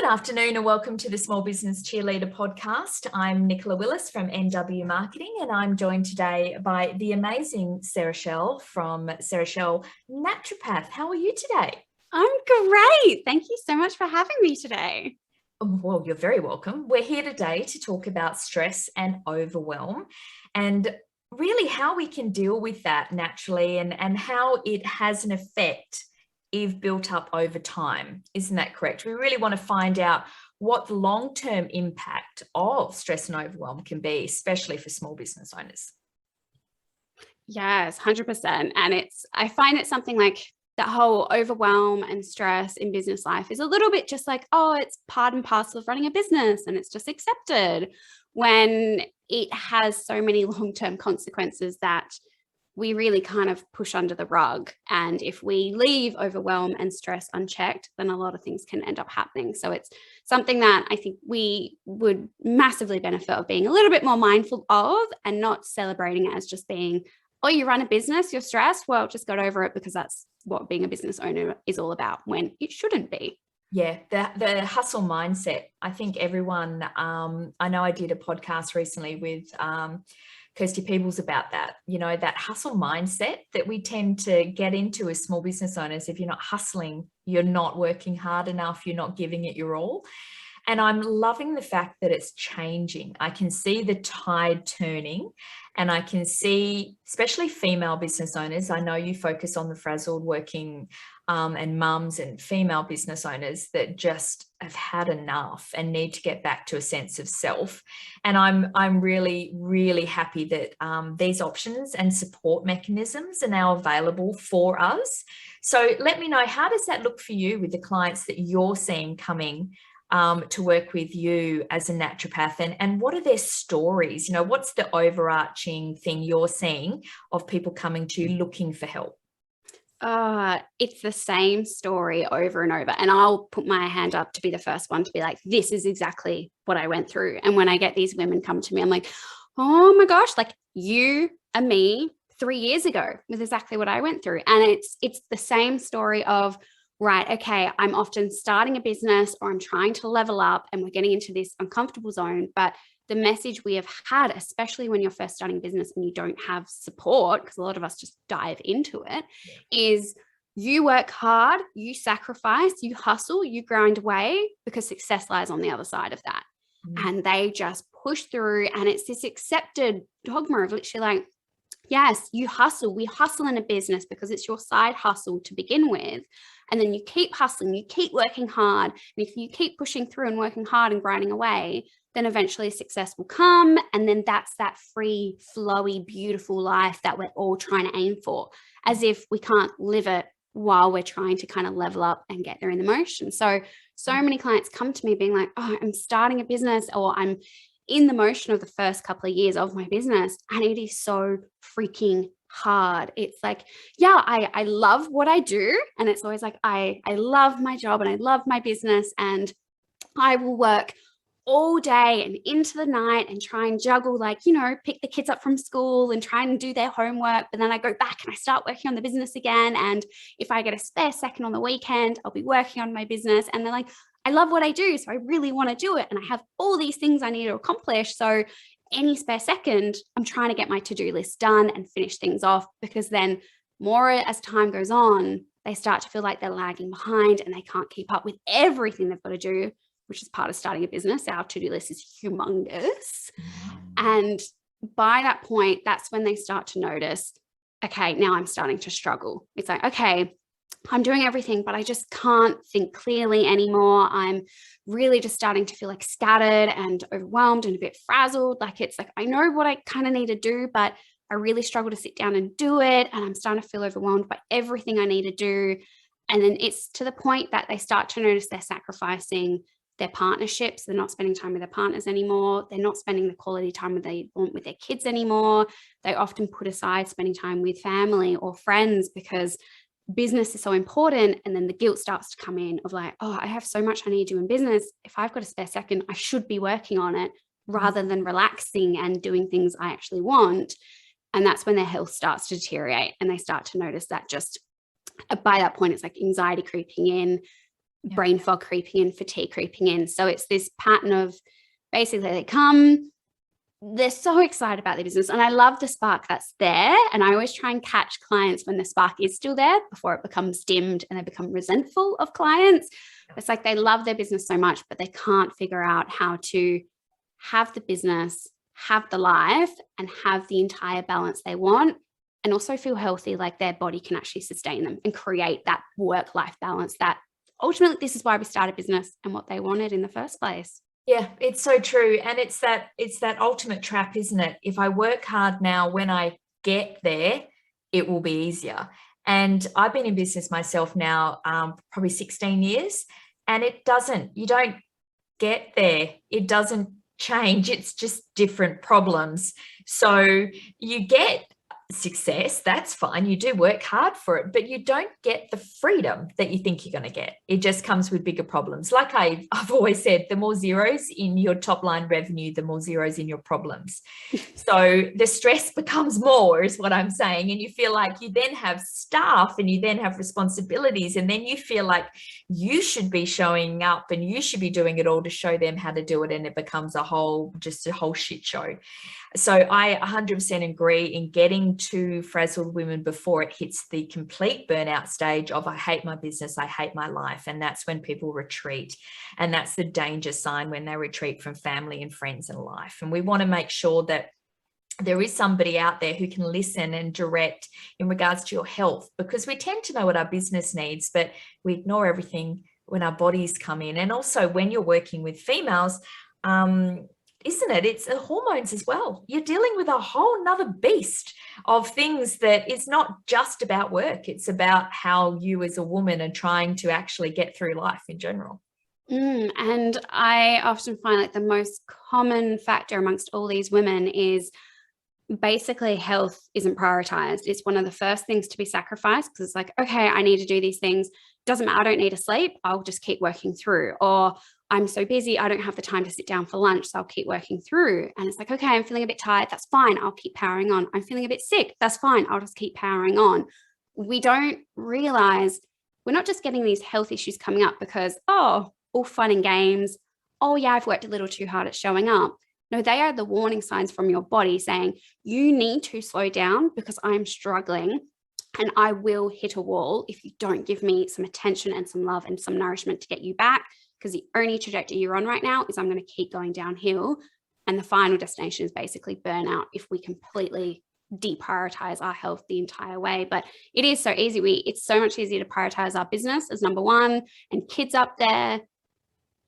Good afternoon and welcome to the Small Business Cheerleader podcast. I'm Nicola Willis from NW Marketing and I'm joined today by the amazing Sarah Chelle from Sarah Chelle Naturopath. How are you today? I'm great. Thank you so much for having me today. Well, you're very welcome. We're here today to talk about stress and overwhelm and really how we can deal with that naturally and how it has an effect if built up over time. Isn't that correct? We really want to find out what the long-term impact of stress and overwhelm can be, especially for small business owners. Yes, 100%. And I find it something like that whole overwhelm and stress in business life is a little bit just like, oh, it's part and parcel of running a business and it's just accepted, when it has so many long-term consequences that we really kind of push under the rug. And if we leave overwhelm and stress unchecked, then a lot of things can end up happening. So it's something that I think we would massively benefit of being a little bit more mindful of and not celebrating it as just being, oh, you run a business, you're stressed. Well, just got over it, because that's what being a business owner is all about, when it shouldn't be. Yeah, the hustle mindset. I think everyone, I know I did a podcast recently with Kirsty Peebles about that, that hustle mindset that we tend to get into as small business owners. If you're not hustling, you're not working hard enough, you're not giving it your all. And I'm loving the fact that it's changing. I can see the tide turning, and I can see, especially female business owners, I know you focus on the frazzled working and mums and female business owners that just have had enough and need to get back to a sense of self. And I'm really, really happy that these options and support mechanisms are now available for us. So let me know, how does that look for you with the clients that you're seeing coming to work with you as a naturopath, and what are their stories? What's the overarching thing you're seeing of people coming to you looking for help? It's the same story over and over. And I'll put my hand up to be the first one to be like, this is exactly what I went through. And when I get these women come to me, I'm like, oh my gosh, like you and me 3 years ago with exactly what I went through. And it's the same story of, right, okay, I'm often starting a business or I'm trying to level up and we're getting into this uncomfortable zone. But the message we have had, especially when you're first starting a business and you don't have support, because a lot of us just dive into it, is you work hard, you sacrifice, you hustle, you grind away, because success lies on the other side of that. And they just push through. And it's this accepted dogma of literally like, yes, you hustle. We hustle in a business because it's your side hustle to begin with. And then you keep hustling, you keep working hard. And if you keep pushing through and working hard and grinding away, then eventually success will come. And then that's that free, flowy, beautiful life that we're all trying to aim for, as if we can't live it while we're trying to kind of level up and get there in the motion. So many clients come to me being like, oh, I'm starting a business, or I'm in the motion of the first couple of years of my business, and it is so freaking hard. It's like, yeah, I love what I do. And it's always like, I love my job and I love my business, and I will work all day and into the night and try and juggle, like, pick the kids up from school and try and do their homework. But then I go back and I start working on the business again. And if I get a spare second on the weekend, I'll be working on my business. And they're like, I love what I do, so I really want to do it. And I have all these things I need to accomplish. So any spare second, I'm trying to get my to-do list done and finish things off, because then more as time goes on, they start to feel like they're lagging behind and they can't keep up with everything they've got to do, which is part of starting a business. Our to-do list is humongous. And by that point, that's when they start to notice, okay, now I'm starting to struggle. It's like, okay, I'm doing everything, but I just can't think clearly anymore. I'm really just starting to feel like scattered and overwhelmed and a bit frazzled. Like, it's like, I know what I kind of need to do, but I really struggle to sit down and do it. And I'm starting to feel overwhelmed by everything I need to do. And then it's to the point that they start to notice they're sacrificing their partnerships. They're not spending time with their partners anymore. They're not spending the quality time that they want with their kids anymore. They often put aside spending time with family or friends because business is so important. And then the guilt starts to come in of like, oh, I have so much I need to do in business. If I've got a spare second, I should be working on it rather than relaxing and doing things I actually want. And that's when their health starts to deteriorate, and they start to notice that just by that point, it's like anxiety creeping in. brain fog creeping in, fatigue creeping in. So it's this pattern of basically they come, they're so excited about their business. And I love the spark that's there. And I always try and catch clients when the spark is still there before it becomes dimmed and they become resentful of clients. It's like they love their business so much, but they can't figure out how to have the business, have the life, and have the entire balance they want. And also feel healthy, like their body can actually sustain them and create that work-life balance that ultimately this is why we started business and what they wanted in the first place. Yeah, it's so true. And it's that ultimate trap, isn't it? If I work hard now, when I get there, it will be easier. And I've been in business myself now, probably 16 years, and you don't get there. It doesn't change. It's just different problems. So you get success, that's fine. You do work hard for it, but you don't get the freedom that you think you're going to get. It just comes with bigger problems. Like I've always said, the more zeros in your top line revenue, the more zeros in your problems. So the stress becomes more, is what I'm saying. And you feel like you then have staff and you then have responsibilities, and then you feel like you should be showing up and you should be doing it all to show them how to do it. And it becomes a whole shit show. So I 100% agree in getting to frazzled women before it hits the complete burnout stage of I hate my business, I hate my life. And that's when people retreat. And that's the danger sign, when they retreat from family and friends and life. And we want to make sure that there is somebody out there who can listen and direct in regards to your health, because we tend to know what our business needs, but we ignore everything when our bodies come in. And also when you're working with females, isn't it? It's hormones as well. You're dealing with a whole nother beast of things that is not just about work. It's about how you as a woman are trying to actually get through life in general. And I often find like the most common factor amongst all these women is basically health isn't prioritized. It's one of the first things to be sacrificed, because it's like, okay, I need to do these things. Doesn't matter. I don't need to sleep. I'll just keep working through. Or I'm so busy, I don't have the time to sit down for lunch, so I'll keep working through. And it's like, okay, I'm feeling a bit tired. That's fine. I'll keep powering on. I'm feeling a bit sick. That's fine. I'll just keep powering on. We don't realize we're not just getting these health issues coming up because, oh, all fun and games. Oh yeah, I've worked a little too hard at showing up. No, they are the warning signs from your body saying you need to slow down because I'm struggling and I will hit a wall if you don't give me some attention and some love and some nourishment to get you back. Because the only trajectory you're on right now is I'm going to keep going downhill. And the final destination is basically burnout if we completely deprioritize our health the entire way. But it is so easy. It's so much easier to prioritize our business as number one and kids up there,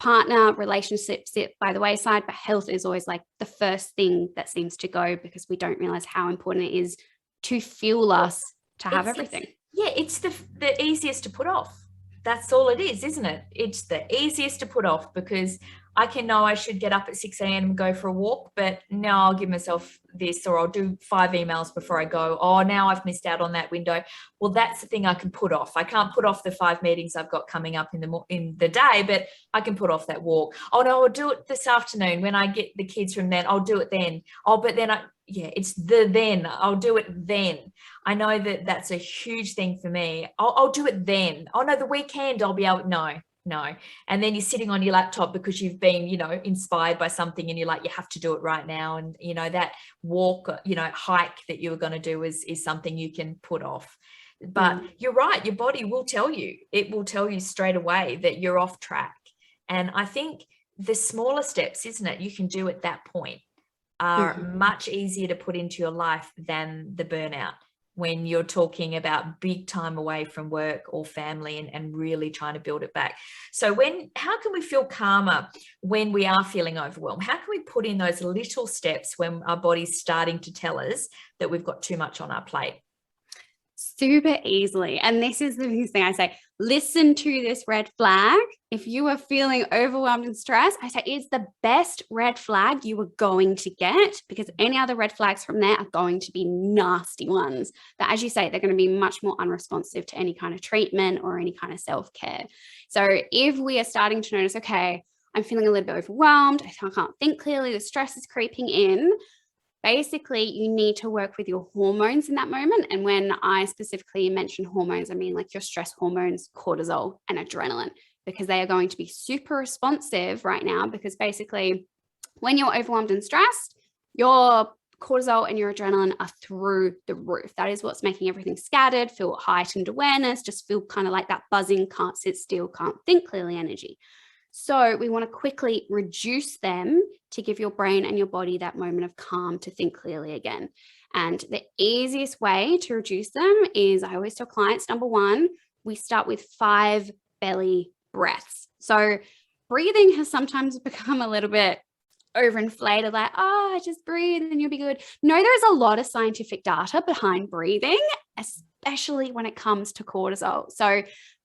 partner, relationships sit by the wayside. But health is always like the first thing that seems to go, because we don't realize how important it is to fuel us to have everything. It's the easiest to put off. That's all it is, isn't it? It's the easiest to put off, because I can know I should get up at 6 a.m. and go for a walk, but no, I'll give myself this, or I'll do 5 emails before I go. Oh, now I've missed out on that window. Well, that's the thing I can put off. I can't put off the 5 meetings I've got coming up in the day, but I can put off that walk. Oh no, I'll do it this afternoon when I get the kids from then. I'll do it then. Oh, but then it's then. I'll do it then. I know that that's a huge thing for me. I'll do it then. Oh no, the weekend I'll be able. No. And then you're sitting on your laptop because you've been, inspired by something, and you're like, you have to do it right now. And, that walk, hike that you were going to do is something you can put off. But you're right. Your body will tell you. It will tell you straight away that you're off track. And I think the smaller steps, isn't it, you can do at that point are much easier to put into your life than the burnout, when you're talking about big time away from work or family and really trying to build it back. So how can we feel calmer when we are feeling overwhelmed? How can we put in those little steps when our body's starting to tell us that we've got too much on our plate? Super easily. And this is the biggest thing I say, listen to this red flag. If you are feeling overwhelmed and stressed, I say it's the best red flag you are going to get, because any other red flags from there are going to be nasty ones that, as you say, they're going to be much more unresponsive to any kind of treatment or any kind of self-care. So if we are starting to notice, okay, I'm feeling a little bit overwhelmed, I can't think clearly, the stress is creeping in, basically, you need to work with your hormones in that moment. And when I specifically mention hormones, I mean like your stress hormones, cortisol and adrenaline. because they are going to be super responsive right now, because basically when you're overwhelmed and stressed, your cortisol and your adrenaline are through the roof. That is what's making everything scattered, feel heightened awareness, just feel kind of like that buzzing, can't sit still, can't think clearly energy. So we want to quickly reduce them to give your brain and your body that moment of calm to think clearly again. And the easiest way to reduce them is, I always tell clients, number one, we start with 5 belly breaths. So breathing has sometimes become a little bit overinflated, like, oh, just breathe and you'll be good. No, there's a lot of scientific data behind breathing, especially when it comes to cortisol. So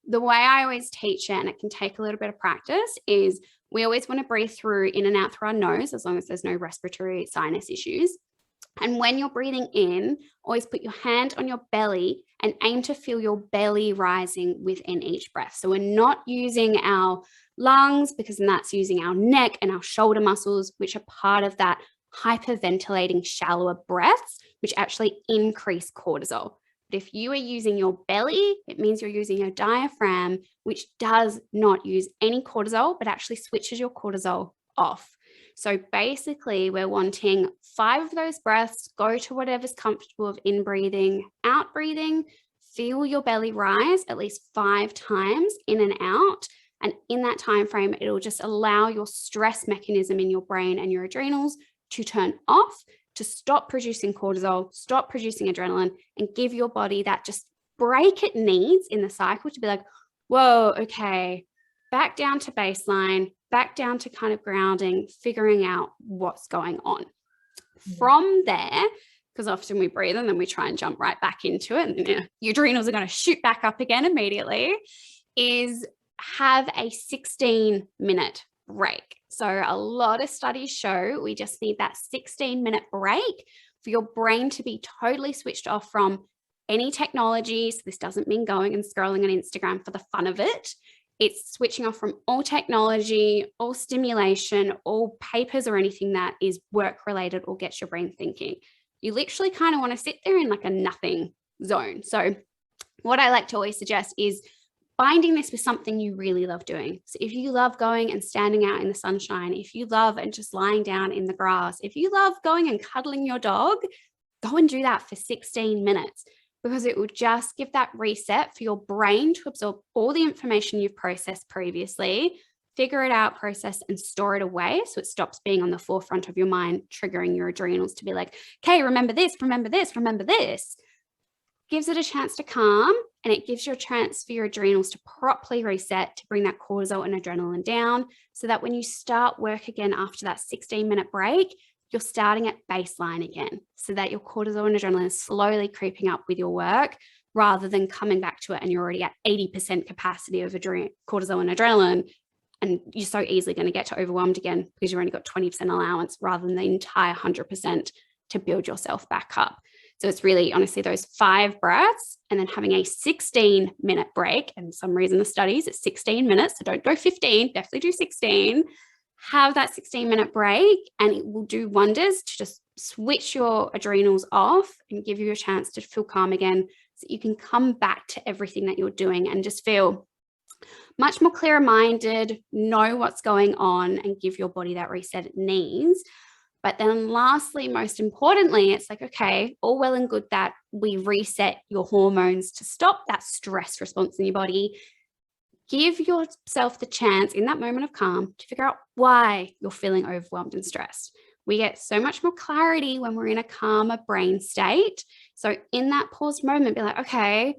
the way I always teach it, and it can take a little bit of practice, is we always want to breathe through, in and out through our nose, as long as there's no respiratory sinus issues. And when you're breathing in, always put your hand on your belly and aim to feel your belly rising within each breath. So we're not using our lungs, because then that's using our neck and our shoulder muscles, which are part of that hyperventilating, shallower breaths, which actually increase cortisol. But if you are using your belly, it means you're using your diaphragm, which does not use any cortisol, but actually switches your cortisol off. So basically, we're wanting 5 of those breaths, go to whatever's comfortable of in breathing, out breathing, feel your belly rise at least 5 times in and out. And in that time frame, it'll just allow your stress mechanism in your brain and your adrenals to turn off, to stop producing cortisol, stop producing adrenaline, and give your body that just break it needs in the cycle to be like, whoa, okay, back down to baseline, back down to kind of grounding, figuring out what's going on. From there, because often we breathe and then we try and jump right back into it, and then your adrenals are going to shoot back up again immediately, is have a 16-minute break. So a lot of studies show we just need that 16-minute break for your brain to be totally switched off from any technology. So this doesn't mean going and scrolling on Instagram for the fun of it. It's switching off from all technology, all stimulation, all papers or anything that is work related or gets your brain thinking. You literally kind of want to sit there in like a nothing zone. So what I like to always suggest is binding this with something you really love doing. So if you love going and standing out in the sunshine, if you love and just lying down in the grass, if you love going and cuddling your dog, go and do that for 16 minutes, because it will just give that reset for your brain to absorb all the information you've processed previously, figure it out, process, and store it away. So it stops being on the forefront of your mind, triggering your adrenals to be like, okay, remember this, remember this, remember this. Gives it a chance to calm, and it gives you a chance for your adrenals to properly reset, to bring that cortisol and adrenaline down, so that when you start work again after that 16-minute break, you're starting at baseline again, so that your cortisol and adrenaline is slowly creeping up with your work, rather than coming back to it and you're already at 80% capacity of cortisol and adrenaline, and you're so easily going to get to overwhelmed again because you've only got 20% allowance rather than the entire 100% to build yourself back up. So it's really honestly those 5 breaths and then having a 16-minute break. And for some reason the studies, it's 16 minutes. So don't go 15, definitely do 16. Have that 16-minute break, and it will do wonders to just switch your adrenals off and give you a chance to feel calm again, so you can come back to everything that you're doing and just feel much more clear-minded, know what's going on, and give your body that reset it needs. But then lastly, most importantly, it's like, okay, all well and good that we reset your hormones to stop that stress response in your body. Give yourself the chance in that moment of calm to figure out why you're feeling overwhelmed and stressed. We get so much more clarity when we're in a calmer brain state. So in that paused moment, be like, okay,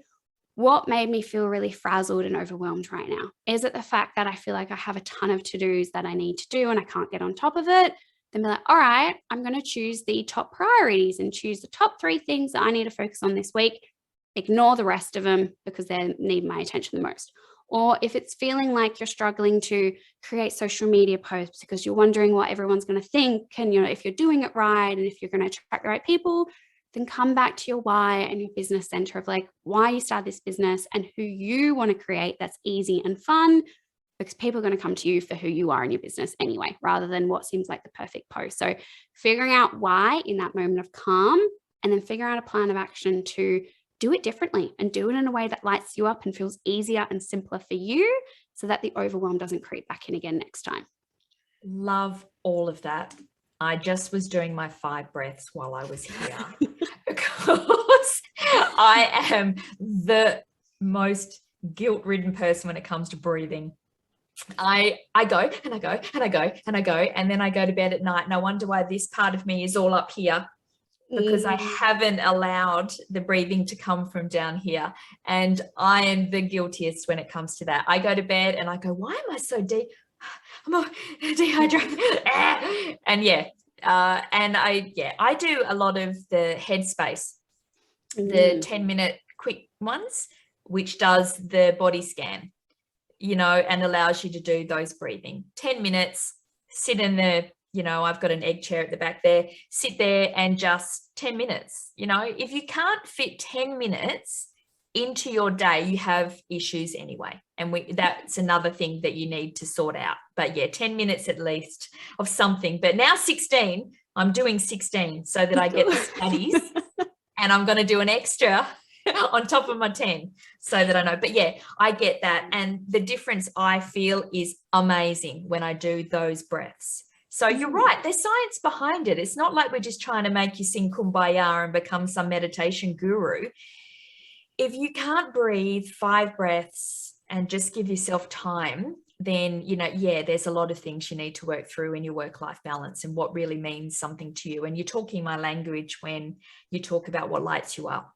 what made me feel really frazzled and overwhelmed right now? Is it the fact that I feel like I have a ton of to-dos that I need to do and I can't get on top of it? Then be like, all right, I'm going to choose the top priorities and choose the top 3 things that I need to focus on this week. Ignore the rest of them because they need my attention the most. Or if it's feeling like you're struggling to create social media posts because you're wondering what everyone's going to think, and if you're doing it right and if you're going to attract the right people, then come back to your why and your business center of like why you started this business and who you want to create that's easy and fun, because people are going to come to you for who you are in your business anyway, rather than what seems like the perfect post. So figuring out why in that moment of calm, and then figure out a plan of action to do it differently and do it in a way that lights you up and feels easier and simpler for you, so that the overwhelm doesn't creep back in again next time. Love all of that. I just was doing my 5 breaths while I was here because I am the most guilt-ridden person when it comes to breathing. I go and I go and I go and I go, and then I go to bed at night and I wonder why this part of me is all up here, because I haven't allowed the breathing to come from down here. And I am the guiltiest when it comes to that. I go to bed and I go, why am I so deep? I'm all dehydrated. And I do a lot of the headspace, the 10-minute quick ones, which does the body scan, and allows you to do those breathing. 10 minutes, sit in the, I've got an egg chair at the back there, sit there and just 10 minutes. If you can't fit 10 minutes into your day, you have issues anyway. And that's another thing that you need to sort out. But yeah, 10 minutes at least of something. But now 16, I'm doing 16 so that I get the studies, and I'm going to do an extra on top of my 10 so that I know. But yeah, I get that. And the difference I feel is amazing when I do those breaths. So you're right, there's science behind it. It's not like we're just trying to make you sing Kumbaya and become some meditation guru. If you can't breathe 5 breaths and just give yourself time, then, there's a lot of things you need to work through in your work-life balance and what really means something to you. And you're talking my language when you talk about what lights you up.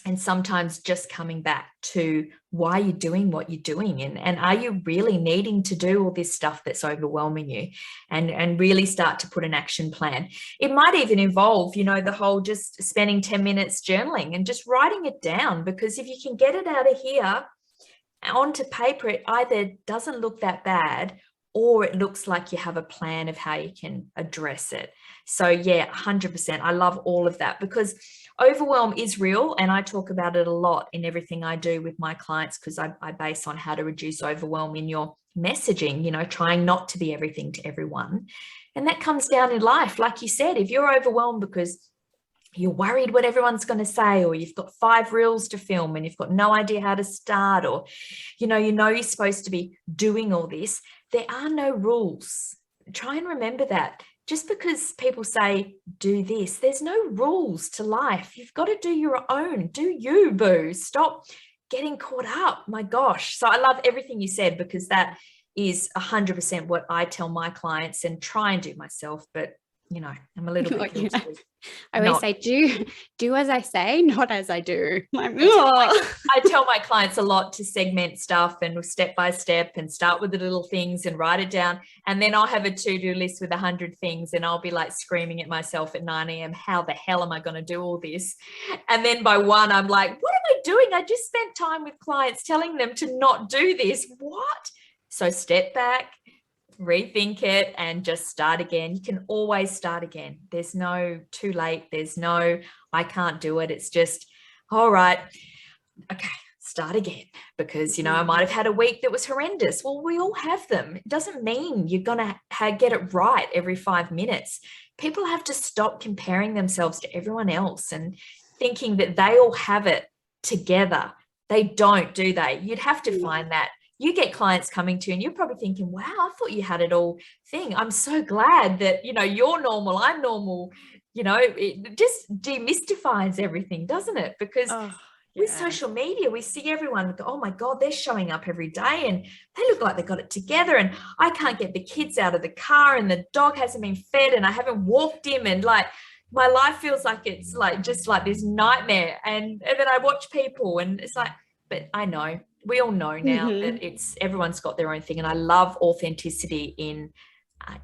And sometimes just coming back to why you're doing what you're doing, and are you really needing to do all this stuff that's overwhelming you, and really start to put an action plan. It might even involve, the whole just spending 10 minutes journaling and just writing it down, because if you can get it out of here onto paper, it either doesn't look that bad or it looks like you have a plan of how you can address it. So yeah, 100%. I love all of that, because overwhelm is real, and I talk about it a lot in everything I do with my clients, because I base on how to reduce overwhelm in your messaging, trying not to be everything to everyone. And that comes down in life. Like you said, if you're overwhelmed because you're worried what everyone's going to say, or you've got 5 reels to film and you've got no idea how to start, or, you're supposed to be doing all this, there are no rules. Try and remember that. Just because people say, do this, there's no rules to life. You've got to do your own. Do you, boo. Stop getting caught up. My gosh. So I love everything you said, because that is 100% what I tell my clients and try and do myself. But, I'm a little bit guilty. I always say, do as I say, not as I do. I tell my clients a lot to segment stuff and step by step, and start with the little things and write it down. And then I'll have a to-do list with 100 things, and I'll be like screaming at myself at 9 a.m. How the hell am I going to do all this? And then by 1, I'm like, what am I doing? I just spent time with clients telling them to not do this. What? So step back, rethink it, and just start again. You can always start again. There's no too late. There's no, I can't do it. It's just, all right, okay, start again. Because, I might have had a week that was horrendous. Well, we all have them. It doesn't mean you're going to get it right every 5 minutes. People have to stop comparing themselves to everyone else and thinking that they all have it together. They don't, do they? You'd have to find that. You get clients coming to you and you're probably thinking, wow, I thought you had it all thing. I'm so glad that, you're normal, I'm normal. It just demystifies everything, doesn't it? Because with social media, we see everyone go, oh my God, they're showing up every day and they look like they got it together. And I can't get the kids out of the car and the dog hasn't been fed and I haven't walked him. And like, my life feels like it's like, just like this nightmare. And then I watch people and it's like, but I know. We all know now that everyone's got their own thing. And I love authenticity in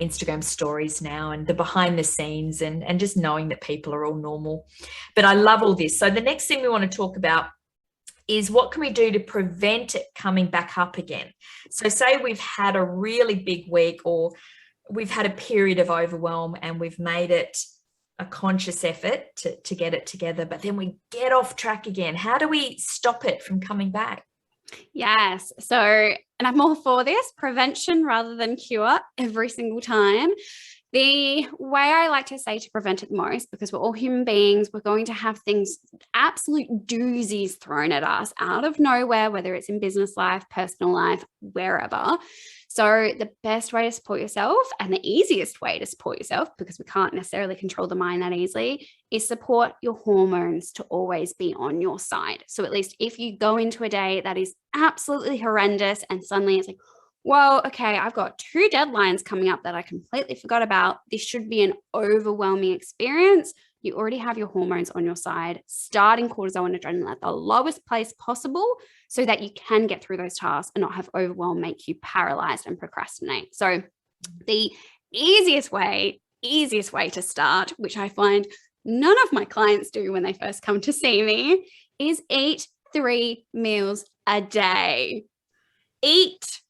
Instagram stories now, and the behind the scenes, and just knowing that people are all normal. But I love all this. So the next thing we want to talk about is what can we do to prevent it coming back up again? So say we've had a really big week, or we've had a period of overwhelm and we've made it a conscious effort to get it together, but then we get off track again. How do we stop it from coming back? Yes. So, and I'm all for this, prevention rather than cure every single time. The way I like to say to prevent it the most, because we're all human beings, we're going to have things, absolute doozies thrown at us out of nowhere, whether it's in business life, personal life, wherever. So the best way to support yourself, and the easiest way to support yourself, because we can't necessarily control the mind that easily, is support your hormones to always be on your side. So at least if you go into a day that is absolutely horrendous and suddenly it's like, well, okay, I've got 2 deadlines coming up that I completely forgot about. This should be an overwhelming experience. You already have your hormones on your side, starting cortisol and adrenaline at the lowest place possible so that you can get through those tasks and not have overwhelm make you paralyzed and procrastinate. So the easiest way to start, which I find none of my clients do when they first come to see me, is eat 3 meals a day. Eat.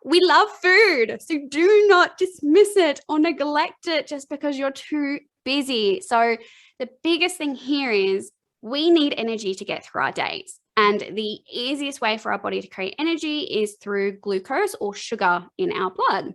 We love food, so do not dismiss it or neglect it just because you're too busy. So the biggest thing here is we need energy to get through our days. And the easiest way for our body to create energy is through glucose or sugar in our blood.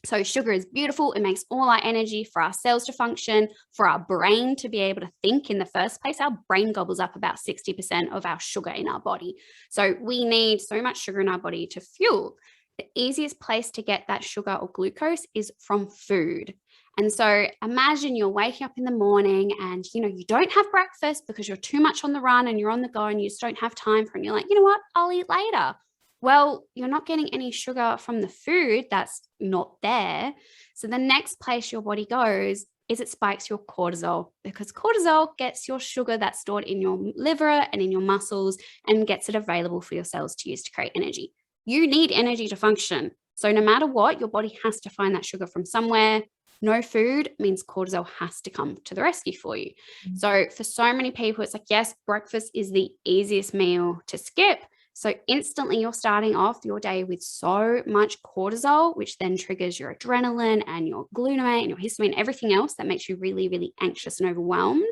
So sugar is beautiful. It makes all our energy for our cells to function, for our brain to be able to think in the first place. Our brain gobbles up about 60% of our sugar in our body. So we need so much sugar in our body to fuel. The easiest place to get that sugar or glucose is from food. And so imagine you're waking up in the morning and, you don't have breakfast because you're too much on the run and you're on the go and you just don't have time for it. And you're like, you know what, I'll eat later. Well, you're not getting any sugar from the food that's not there. So the next place your body goes is it spikes your cortisol, because cortisol gets your sugar that's stored in your liver and in your muscles and gets it available for your cells to use to create energy. You need energy to function. So no matter what, your body has to find that sugar from somewhere. No food means cortisol has to come to the rescue for you. So for so many people, it's like, yes, breakfast is the easiest meal to skip. So instantly you're starting off your day with so much cortisol, which then triggers your adrenaline and your glutamate and your histamine, everything else that makes you really, really anxious and overwhelmed.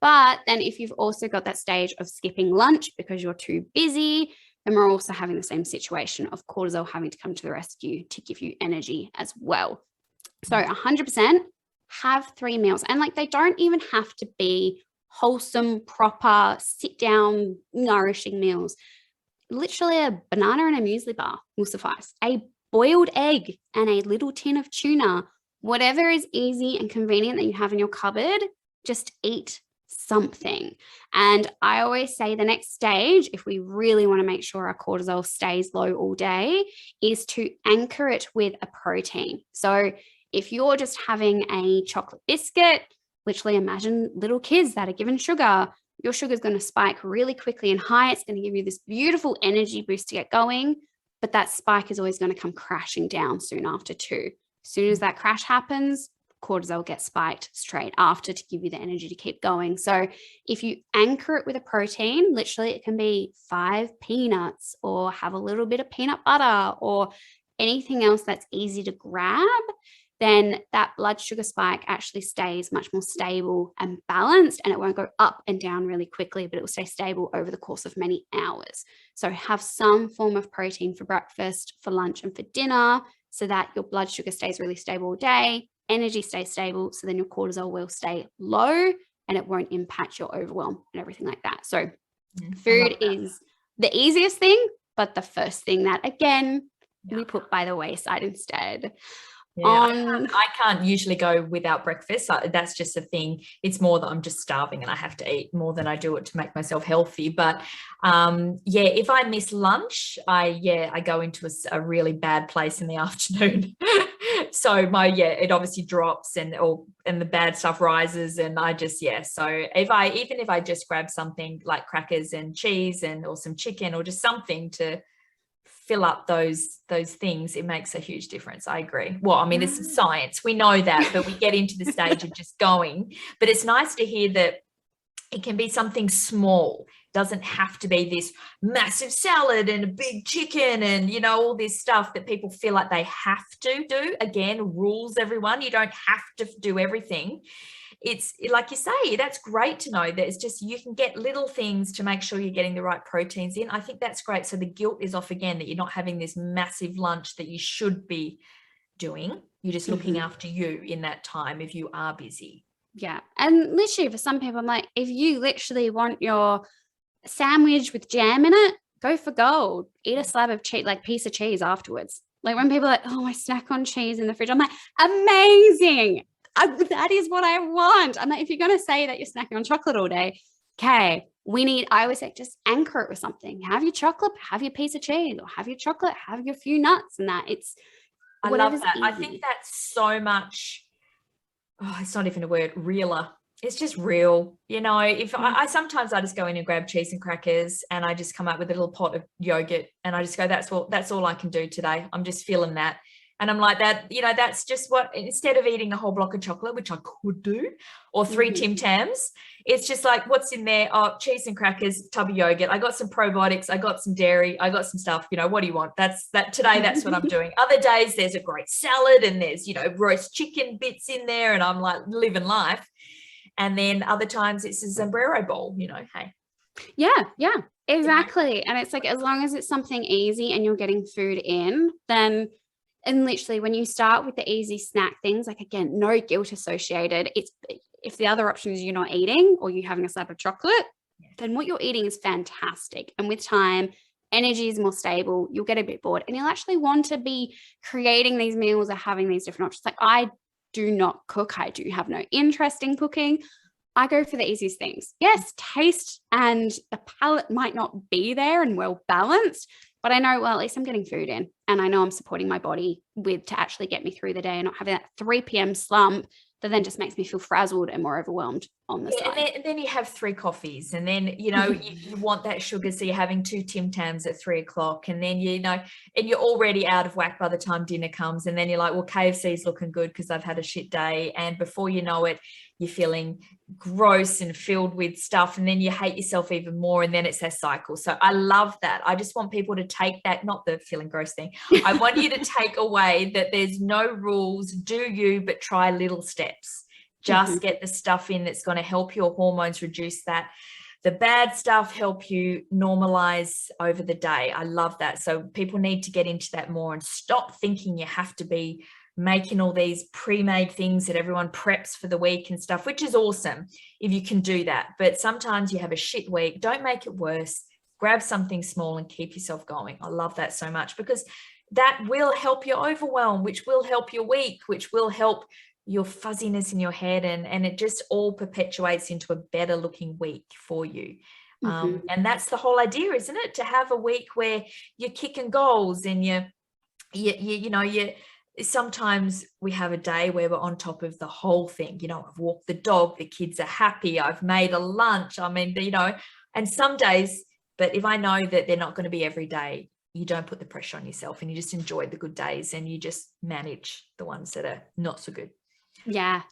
But then if you've also got that stage of skipping lunch because you're too busy, then we're also having the same situation of cortisol having to come to the rescue to give you energy as well. So 100% have 3 meals. And they don't even have to be wholesome, proper, sit down, nourishing meals. Literally a banana and a muesli bar will suffice. A boiled egg and a little tin of tuna, whatever is easy and convenient that you have in your cupboard, just eat something. And I always say the next stage, if we really want to make sure our cortisol stays low all day, is to anchor it with a protein. So if you're just having a chocolate biscuit, literally imagine little kids that are given sugar, your sugar is going to spike really quickly and high. It's going to give you this beautiful energy boost to get going, but that spike is always going to come crashing down soon after too. As soon as that crash happens, cortisol gets spiked straight after to give you the energy to keep going. So if you anchor it with a protein, literally it can be 5 peanuts or have a little bit of peanut butter or anything else that's easy to grab, then that blood sugar spike actually stays much more stable and balanced, and it won't go up and down really quickly, but it will stay stable over the course of many hours. So have some form of protein for breakfast, for lunch, and for dinner so that your blood sugar stays really stable all day, energy stays stable, so then your cortisol will stay low and it won't impact your overwhelm and everything like that. So food is the easiest thing, but the first thing that, again, we put by the wayside instead. Yeah, I can't usually go without breakfast. That's just a thing. It's more that I'm just starving and I have to eat more than I do it to make myself healthy. But if I miss lunch, I go into a really bad place in the afternoon. So it obviously drops and the bad stuff rises, and I just so if I just grab something like crackers and cheese or some chicken or just something to fill up those things, it makes a huge difference. I agree. Well, I mean, it's science, we know that, but we get into the stage of just going. But it's nice to hear that it can be something small. It doesn't have to be this massive salad and a big chicken and all this stuff that people feel like they have to do. Again, rules, everyone. You don't have to do everything. It's like you say, that's great to know that it's just you can get little things to make sure you're getting the right proteins in. I think that's great. So the guilt is off again, that you're not having this massive lunch that you should be doing. You're just looking after you in that time if you are busy. Yeah. And literally for some people, I'm like, if you literally want your sandwich with jam in it, go for gold. Eat a slab of cheese, like piece of cheese afterwards. Like when people are like, oh, I snack on cheese in the fridge, I'm like, amazing. That is what I want. I'm like, if you're going to say that you're snacking on chocolate all day, okay, I always say, just anchor it with something. Have your chocolate, have your piece of cheese, or have your chocolate, have your few nuts, and that I love that. I think that's so much, it's not even a word, realer. It's just real. You know, if I sometimes I just go in and grab cheese and crackers and I just come up with a little pot of yogurt and I just go, that's all I can do today. I'm just feeling that. And I'm like that, you know, that's just what, instead of eating a whole block of chocolate, which I could do, or 3 Tim Tams, it's just like, what's in there? Oh, cheese and crackers, tub of yogurt. I got some probiotics. I got some dairy. I got some stuff, you know, what do you want? Today, that's what I'm doing. Other days there's a great salad and there's, you know, roast chicken bits in there and I'm like living life. And then other times it's a sombrero bowl, you know, hey. Yeah, exactly. And it's like, as long as it's something easy and you're getting food in, then, and literally when you start with the easy snack things, like again, no guilt associated. It's, if the other option is you're not eating or you're having a slab of chocolate, then what you're eating is fantastic. And with time, energy is more stable. You'll get a bit bored and you'll actually want to be creating these meals or having these different options. Like I do not cook. I do have no interest in cooking. I go for the easiest things. Yes, taste and the palate might not be there and well balanced, but I know, well, at least I'm getting food in and I know I'm supporting my body to actually get me through the day and not having that 3 p.m. slump that then just makes me feel frazzled and more overwhelmed on the side. And then you have 3 coffees and then, you know, you want that sugar. So you're having 2 Tim Tams at 3 o'clock and then, you know, and you're already out of whack by the time dinner comes. And then you're like, well, KFC's looking good because I've had a shit day. And before you know it, you're feeling gross and filled with stuff. And then you hate yourself even more. And then it's that cycle. So I love that. I just want people to take that, not the feeling gross thing. I want you to take away that there's no rules, do you, but try little steps. Just get the stuff in that's going to help your hormones reduce that. The bad stuff help you normalize over the day. I love that. So people need to get into that more and stop thinking you have to be making all these pre-made things that everyone preps for the week and stuff, which is awesome if you can do that. But sometimes you have a shit week. Don't make it worse. Grab something small and keep yourself going. I love that so much because that will help your overwhelm, which will help your week, which will help your fuzziness in your head, and it just all perpetuates into a better looking week for you. And that's the whole idea, isn't it? To have a week where you're kicking goals and you sometimes we have a day where we're on top of the whole thing. You know, I've walked the dog, the kids are happy, I've made a lunch. I mean, you know, and some days, but if I know that they're not going to be every day, you don't put the pressure on yourself and you just enjoy the good days and you just manage the ones that are not so good. Yeah,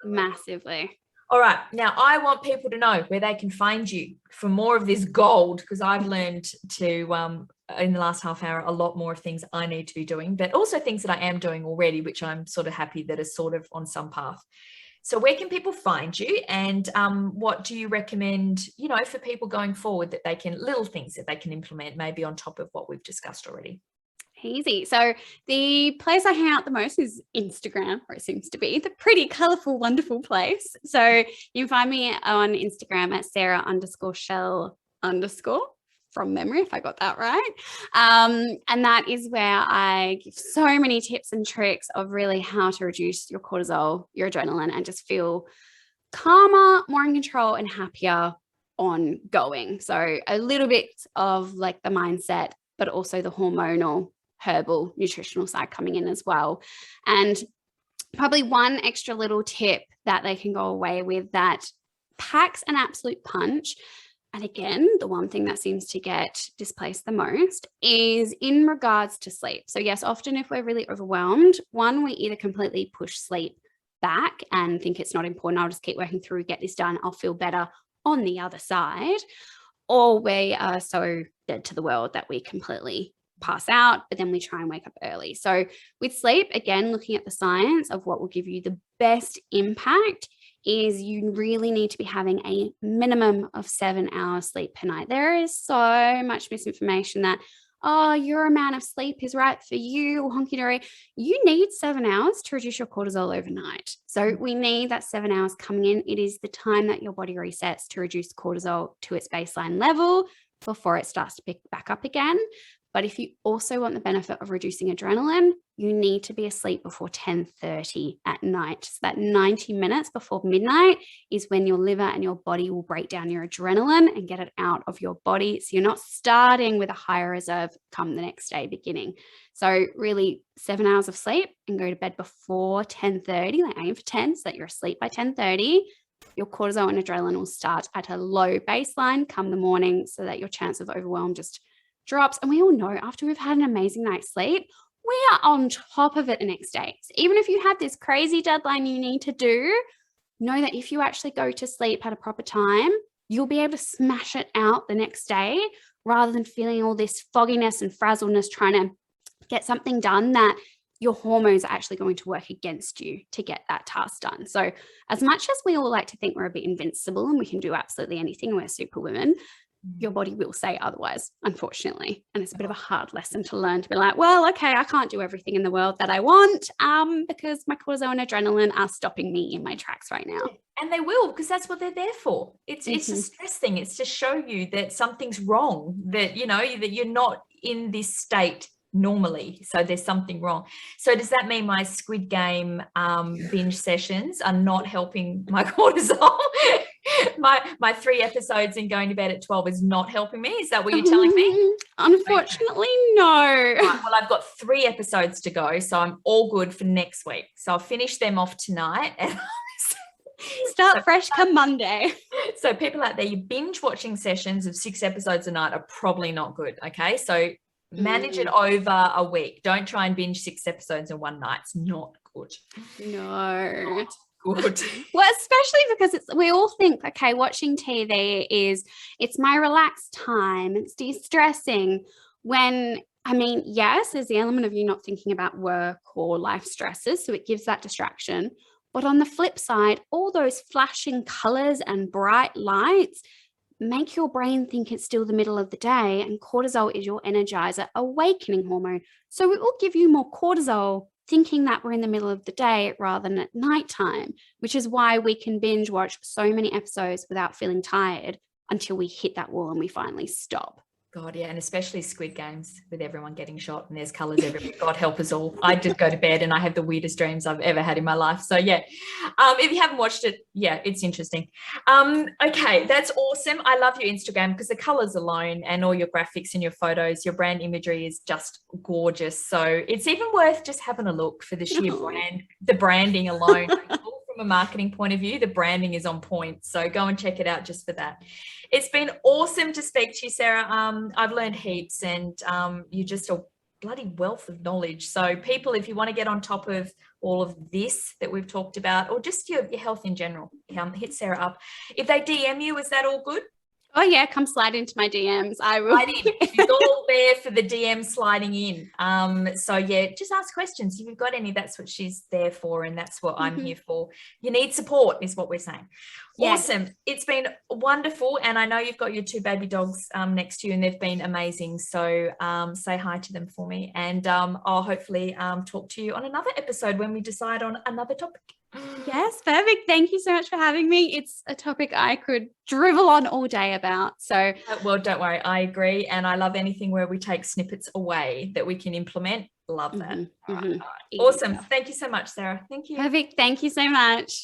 massively. All right. Now, I want people to know where they can find you for more of this gold, because I've learned to, in the last half hour, a lot more of things I need to be doing, but also things that I am doing already, which I'm sort of happy that is sort of on some path. So where can people find you, and what do you recommend, you know, for people going forward that they can, little things that they can implement maybe on top of what we've discussed already? Easy. So the place I hang out the most is Instagram, or it seems to be the pretty colorful, wonderful place. So you can find me on Instagram at Sarah_Chelle_ from memory, if I got that right. And that is where I give so many tips and tricks of really how to reduce your cortisol, your adrenaline, and just feel calmer, more in control and happier ongoing. So a little bit of like the mindset, but also the hormonal, herbal, nutritional side coming in as well. And probably one extra little tip that they can go away with that packs an absolute punch. And again, the one thing that seems to get displaced the most is in regards to sleep. So yes, often if we're really overwhelmed, one, we either completely push sleep back and think it's not important. I'll just keep working through, get this done. I'll feel better on the other side. Or we are so dead to the world that we completely pass out, but then we try and wake up early. So with sleep, again, looking at the science of what will give you the best impact is you really need to be having a minimum of 7 hours sleep per night. There is so much misinformation that, oh, your amount of sleep is right for you, honky dory. You need 7 hours to reduce your cortisol overnight. So we need that 7 hours coming in. It is the time that your body resets to reduce cortisol to its baseline level before it starts to pick back up again. But if you also want the benefit of reducing adrenaline, you need to be asleep before 10:30 at night. So that 90 minutes before midnight is when your liver and your body will break down your adrenaline and get it out of your body. So you're not starting with a higher reserve come the next day beginning. So really 7 hours of sleep and go to bed before 10:30, like aim for 10 so that you're asleep by 10:30. Your cortisol and adrenaline will start at a low baseline come the morning so that your chance of overwhelm just drops. And we all know after we've had an amazing night's sleep, we are on top of it the next day. So even if you have this crazy deadline you need to do, know that if you actually go to sleep at a proper time, you'll be able to smash it out the next day rather than feeling all this fogginess and frazzleness trying to get something done that your hormones are actually going to work against you to get that task done. So as much as we all like to think we're a bit invincible and we can do absolutely anything and we're superwomen, your body will say otherwise, unfortunately. And it's a bit of a hard lesson to learn to be like, well, okay, I can't do everything in the world that I want because my cortisol and adrenaline are stopping me in my tracks right now. And they will, because that's what they're there for. It's a stress thing. It's to show you that something's wrong, that, you know, that you're not in this state normally. So there's something wrong. So does that mean my Squid Game binge sessions are not helping my cortisol? my 3 episodes and going to bed at 12 is not helping me? Is that what you're telling me? Unfortunately, no. Right, well, I've got 3 episodes to go, so I'm all good for next week. So I'll finish them off tonight and start fresh come Monday. So people out there, you binge watching sessions of 6 episodes a night are probably not good. Okay, so manage it over a week. Don't try and binge 6 episodes in one night. It's not good. No. Not good. Well, especially because we all think, okay, watching TV it's my relaxed time, it's de-stressing, when I mean, yes, there's the element of you not thinking about work or life stresses, so it gives that distraction. But on the flip side, all those flashing colors and bright lights make your brain think it's still the middle of the day, and cortisol is your energizer, awakening hormone. So it will give you more cortisol thinking that we're in the middle of the day rather than at nighttime, which is why we can binge watch so many episodes without feeling tired until we hit that wall and we finally stop. God, yeah, and especially Squid Games with everyone getting shot and there's colours everywhere. God help us all. I just go to bed and I have the weirdest dreams I've ever had in my life. So yeah, if you haven't watched it, yeah, it's interesting. Okay, that's awesome. I love your Instagram because the colours alone and all your graphics and your photos, your brand imagery is just gorgeous. So it's even worth just having a look for the sheer brand, the branding alone. From a marketing point of view, the branding is on point. So go and check it out just for that. It's been awesome to speak to you, Sarah. I've learned heaps and you're just a bloody wealth of knowledge. So people, if you want to get on top of all of this that we've talked about, or just your health in general, hit Sarah up. If they DM you, is that all good? Oh yeah, come slide into my DMs. I will. She's all there for the DM sliding in. So yeah, just ask questions. If you've got any, that's what she's there for, and that's what I'm here for. You need support, is what we're saying. Yes. Awesome. It's been wonderful, and I know you've got your 2 baby dogs next to you, and they've been amazing. So say hi to them for me, and I'll hopefully talk to you on another episode when we decide on another topic. Yes, perfect. Thank you so much for having me. It's a topic I could drivel on all day about. So, well, don't worry. I agree. And I love anything where we take snippets away that we can implement. Love that. All right. Awesome. Thank you so much, Sarah. Thank you. Perfect. Thank you so much.